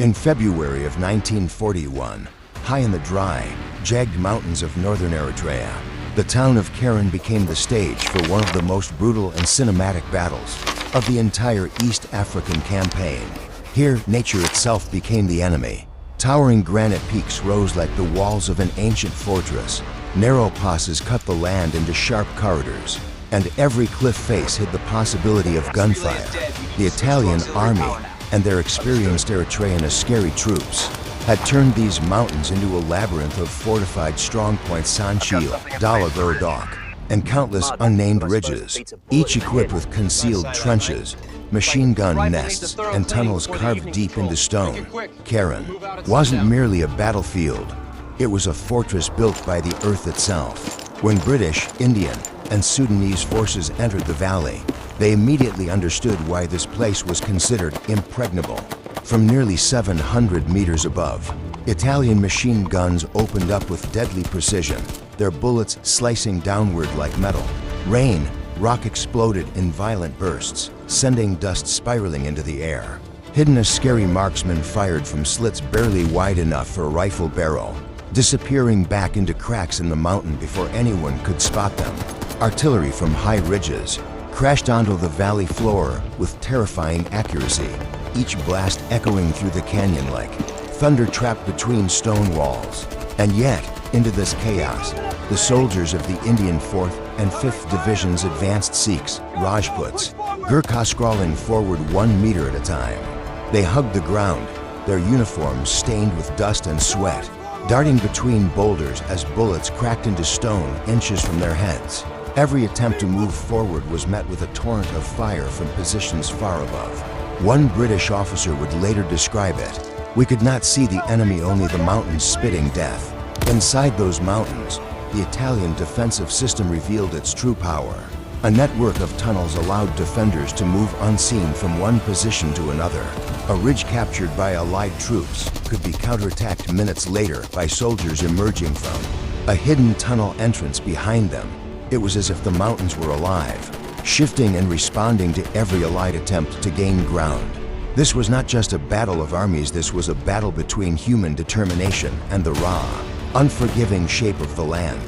In February of 1941, high in the dry, jagged mountains of northern Eritrea, the town of Keren became the stage for one of the most brutal and cinematic battles of the entire East African campaign. Here, nature itself became the enemy. Towering granite peaks rose like the walls of an ancient fortress. Narrow passes cut the land into sharp corridors, and every cliff face hid the possibility of gunfire. The Italian army and their experienced Eritrean askeri troops had turned these mountains into a labyrinth of fortified strongpoints Sanchil, Dalagorodok, and countless unnamed ridges, each equipped with concealed trenches, machine gun nests, and tunnels carved deep into stone. Keren wasn't merely a battlefield, it was a fortress built by the earth itself. When British, Indian, and Sudanese forces entered the valley, they immediately understood why this place was considered impregnable. From nearly 700 meters above, Italian machine guns opened up with deadly precision, their bullets slicing downward like metal. Rain, rock exploded in violent bursts, sending dust spiraling into the air. Hidden askeri marksmen fired from slits barely wide enough for a rifle barrel, disappearing back into cracks in the mountain before anyone could spot them. Artillery from high ridges crashed onto the valley floor with terrifying accuracy, each blast echoing through the canyon like thunder trapped between stone walls. And yet, into this chaos, the soldiers of the Indian 4th and 5th Division's advanced Sikhs, Rajputs, Gurkhas scrawling forward 1 meter at a time. They hugged the ground, their uniforms stained with dust and sweat, darting between boulders as bullets cracked into stone inches from their heads. Every attempt to move forward was met with a torrent of fire from positions far above. One British officer would later describe it: "We could not see the enemy, only the mountains spitting death." Inside those mountains, the Italian defensive system revealed its true power. A network of tunnels allowed defenders to move unseen from one position to another. A ridge captured by Allied troops could be counterattacked minutes later by soldiers emerging from a hidden tunnel entrance behind them. It was as if the mountains were alive, shifting and responding to every Allied attempt to gain ground. This was not just a battle of armies, this was a battle between human determination and the raw, unforgiving shape of the land.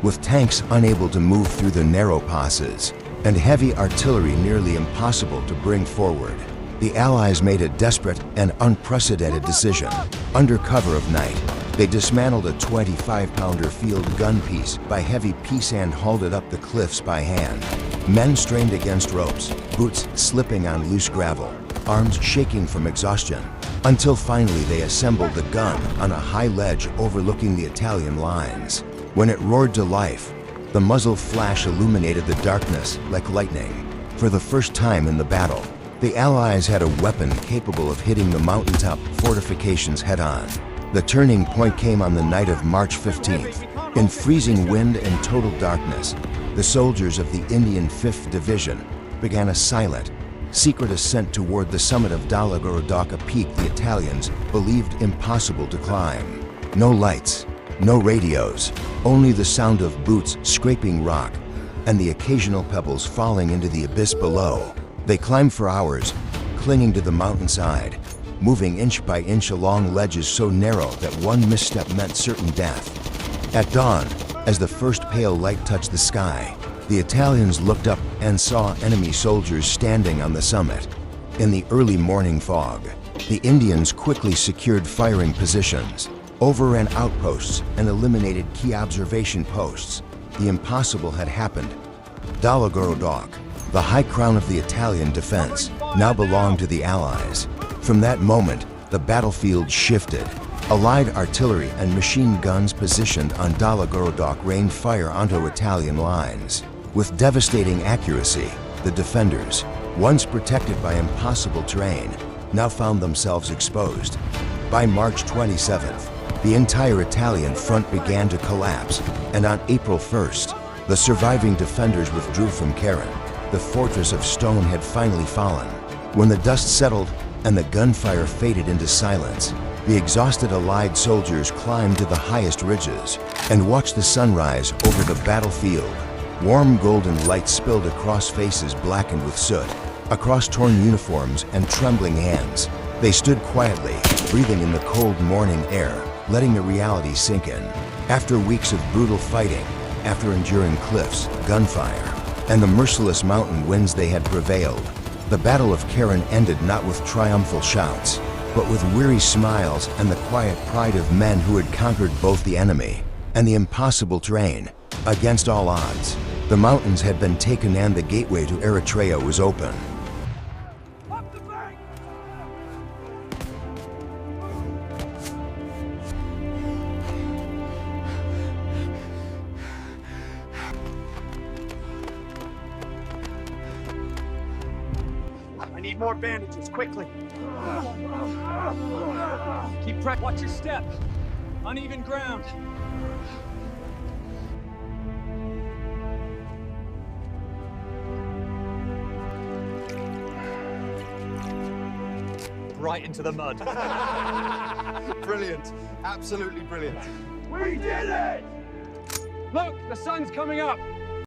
With tanks unable to move through the narrow passes and heavy artillery nearly impossible to bring forward, the Allies made a desperate and unprecedented decision. Under cover of night, they dismantled a 25-pounder field gun piece by heavy piece and hauled it up the cliffs by hand. Men strained against ropes, boots slipping on loose gravel, arms shaking from exhaustion, until finally they assembled the gun on a high ledge overlooking the Italian lines. When it roared to life, the muzzle flash illuminated the darkness like lightning. For the first time in the battle, the Allies had a weapon capable of hitting the mountaintop fortifications head-on. The turning point came on the night of March 15th. In freezing wind and total darkness, the soldiers of the Indian 5th Division began a silent, secret ascent toward the summit of Dalagorodok, a peak the Italians believed impossible to climb. No lights, no radios, only the sound of boots scraping rock and the occasional pebbles falling into the abyss below. They climbed for hours, clinging to the mountainside, moving inch by inch along ledges so narrow that one misstep meant certain death. At dawn, as the first pale light touched the sky, the Italians looked up and saw enemy soldiers standing on the summit. In the early morning fog, the Indians quickly secured firing positions, overran outposts, and eliminated key observation posts. The impossible had happened. Dalagorodok, the high crown of the Italian defense, now belonged to the Allies. From that moment, the battlefield shifted. Allied artillery and machine guns positioned on Dalagorodok rained fire onto Italian lines. With devastating accuracy, the defenders, once protected by impossible terrain, now found themselves exposed. By March 27th, the entire Italian front began to collapse, and on April 1st, the surviving defenders withdrew from Keren. The fortress of stone had finally fallen. When the dust settled and the gunfire faded into silence, the exhausted Allied soldiers climbed to the highest ridges and watched the sunrise over the battlefield. Warm golden light spilled across faces blackened with soot, across torn uniforms and trembling hands. They stood quietly, breathing in the cold morning air, letting the reality sink in. After weeks of brutal fighting, after enduring cliffs, gunfire, and the merciless mountain winds they had prevailed, the Battle of Keren ended not with triumphal shouts, but with weary smiles and the quiet pride of men who had conquered both the enemy and the impossible terrain. Against all odds, the mountains had been taken and the gateway to Eritrea was open. Up the bank! I need more bandages, quickly. Keep track. Watch your step. Uneven ground. Right into the mud. Brilliant. Absolutely brilliant. We did it! Look, the sun's coming up.